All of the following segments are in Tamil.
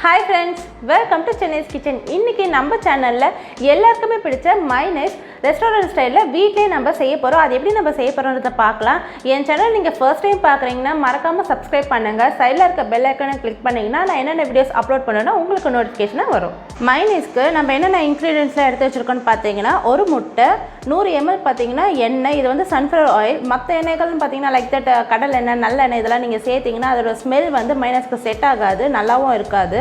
Hi friends, welcome to Chennai's Kitchen. இன்னைக்கு நம்ம சேனல்ல எல்லாருக்குமே பிடிச்ச mayonnaise ரெஸ்டாரன்ட் ஸ்டைல்ல வீட்லயே நம்ம செய்ய போறோம். அது எப்படி நம்ம செய்ய போறோம்ன்றத பார்க்கலாம். என் சேனல் நீங்க ஃபர்ஸ்ட் டைம் பார்க்கறீங்கன்னா மறக்காம Subscribe பண்ணுங்க. சைடுல இருக்க பெல் ஐகானை கிளிக் பண்ணீங்கன்னா நான் என்னென்ன வீடியோஸ் அப்லோட் பண்ணேனோ உங்களுக்கு நோட்டிஃபிகேஷனா வரும். mayonnaise-க்கு நம்ம என்னென்ன இன்கிரிடியன்ட்ஸ்லாம் எடுத்து வச்சிருக்கோம்னு பார்த்தீங்கன்னா ஒரு முட்டை, 100 ml பார்த்தீங்கன்னா எண்ணெய், இது வந்து sunflower oil. மற்ற எண்ணெய்கள்னு பார்த்தீங்கன்னா லைக் தட் கடல் எண்ணெய், நல்லெண்ணெய் இதெல்லாம் நீங்கள் சேர்த்தீங்கன்னா அதோட ஸ்மெல் வந்து mayonnaise-க்கு செட் ஆகாது, நல்லாவும் இருக்காது.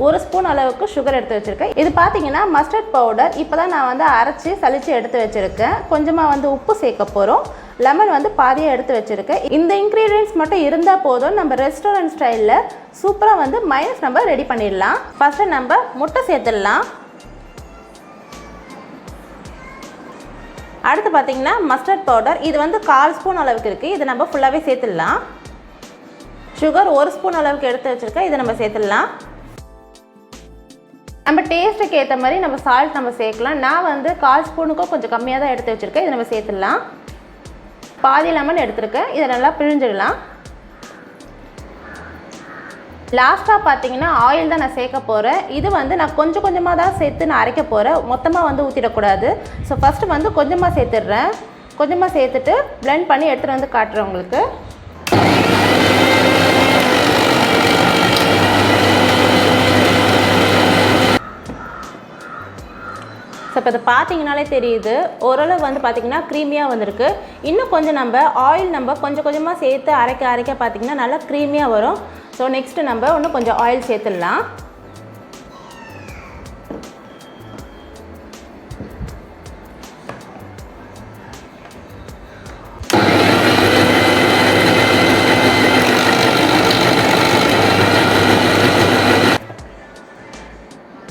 ஒரு ஸ்பூன் அளவுக்கு சுகர் எடுத்து வச்சிருக்கேன். இது பார்த்தீங்கன்னா மஸ்டர்ட் பவுடர். இப்போ தான் நான் வந்து அரைச்சி சலிச்சு எடுத்து வச்சிருக்கேன். கொஞ்சமாக வந்து உப்பு சேர்க்க போகிறோம். லெமன் வந்து பாதியாக எடுத்து வச்சிருக்கேன். இந்த இன்க்ரீடியன்ட்ஸ் மட்டும் இருந்தால் போதும், நம்ம ரெஸ்டாரண்ட் ஸ்டைலில் சூப்பராக வந்து மைனஸ் நம்ம ரெடி பண்ணிடலாம். ஃபஸ்ட்டு நம்ம முட்டை சேர்த்துடலாம். அடுத்து பார்த்தீங்கன்னா மஸ்டர்ட் பவுடர், இது வந்து 1/4 ஸ்பூன் அளவுக்கு இருக்குது. இது நம்ம ஃபுல்லாகவே சேர்த்துடலாம். சுகர் 1 ஸ்பூன் அளவுக்கு எடுத்து வச்சுருக்கேன். இதை நம்ம சேர்த்துடலாம். நம்ம டேஸ்ட்டுக்கு ஏற்ற மாதிரி நம்ம சால்ட் நம்ம சேர்க்கலாம். நான் வந்து 1/4 ஸ்பூனுக்கும் கொஞ்சம் கம்மியாக தான் எடுத்து வச்சுருக்கேன். இதை நம்ம சேர்த்துடலாம். பாதி லெமன் எடுத்துருக்கேன். இதை நல்லா பிழிஞ்சிடலாம். லாஸ்ட்டாக பார்த்தீங்கன்னா ஆயில் தான் நான் சேர்க்க போகிறேன். இது வந்து நான் கொஞ்சம் கொஞ்சமாக தான் சேர்த்து நான் அரைக்க போகிறேன். மொத்தமாக வந்து ஊற்றிடக்கூடாது. ஸோ ஃபஸ்ட்டு வந்து கொஞ்சமாக சேர்த்துடுறேன். கொஞ்சமாக சேர்த்துட்டு பிளெண்ட் பண்ணி எடுத்துகிட்டு வந்து காட்டுறேன் உங்களுக்கு. ஸோ இப்போ இதை பார்த்தீங்கனாலே தெரியுது, ஓரளவு வந்து பார்த்திங்கன்னா க்ரீமியாக வந்திருக்கு. இன்னும் கொஞ்சம் நம்ம ஆயில் நம்ம கொஞ்சம் கொஞ்சமாக சேர்த்து அரைக்க பார்த்திங்கன்னா நல்லா க்ரீமியாக வரும். ஸோ நெக்ஸ்ட்டு நம்ம இன்னும் கொஞ்சம் ஆயில் சேர்த்துடலாம்.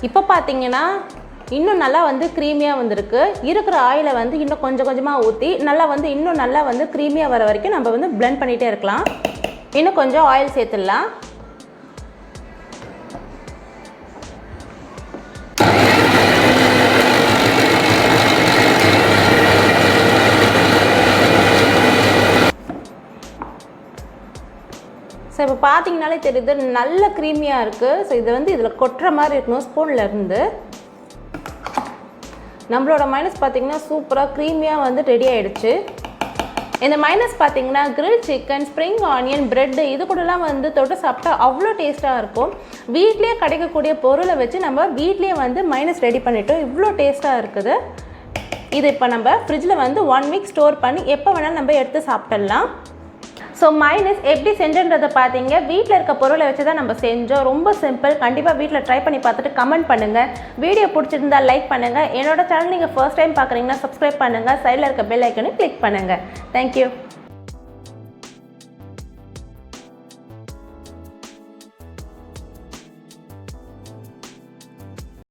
இப்போ பார்த்தீங்கன்னா இன்னும் நல்லா வந்து க்ரீமியாக வந்திருக்கு. இருக்கிற ஆயிலை வந்து இன்னும் கொஞ்சம் கொஞ்சமாக ஊற்றி நல்லா வந்து இன்னும் நல்லா வந்து க்ரீமியாக வர வரைக்கும் நம்ம வந்து பிளெண்ட் பண்ணிகிட்டே இருக்கலாம். இன்னும் கொஞ்சம் ஆயில் சேர்த்துடலாம். ஸோ இப்போ பார்த்தீங்கனாலே தெரியுது நல்ல க்ரீமியாக இருக்குது. ஸோ இது வந்து இதில் கொட்டுற மாதிரி இருக்கணும் ஸ்பூனில் இருந்து. நம்மளோட மைனஸ் பார்த்திங்கன்னா சூப்பராக க்ரீமியாக வந்து ரெடி ஆகிடுச்சு. இந்த மைனஸ் பார்த்திங்கன்னா grill chicken, spring onion, bread இது கூடலாம் வந்து தொட்டு சாப்பிட்டா அவ்வளோ டேஸ்ட்டாக இருக்கும். வீட்லேயே கிடைக்கக்கூடிய பொருளை வச்சு நம்ம வீட்லேயே வந்து மைனஸ் ரெடி பண்ணிட்டோம். இவ்வளோ டேஸ்ட்டாக இருக்குது. இது இப்போ நம்ம ஃப்ரிட்ஜில் வந்து 1 வீக் ஸ்டோர் பண்ணி எப்போ வேணாலும் நம்ம எடுத்து சாப்பிட்டலாம். ஸோ மைனஸ் எப்படி செஞ்சோன்றதை பார்த்தீங்க. வீட்டில் இருக்க பொருளை வச்சு தான் நம்ம செஞ்சோம். ரொம்ப சிம்பிள். கண்டிப்பாக வீட்டில் ட்ரை பண்ணி பார்த்துட்டு கமெண்ட் பண்ணுங்கள். வீடியோ பிடிச்சிருந்தா லைக் பண்ணுங்கள். என்னோட சேனல் நீங்கள் ஃபர்ஸ்ட் டைம் பார்க்குறீங்கன்னா Subscribe பண்ணுங்கள். சைடில் இருக்க பெல் ஐக்கனை கிளிக் பண்ணுங்கள். தேங்க்யூ.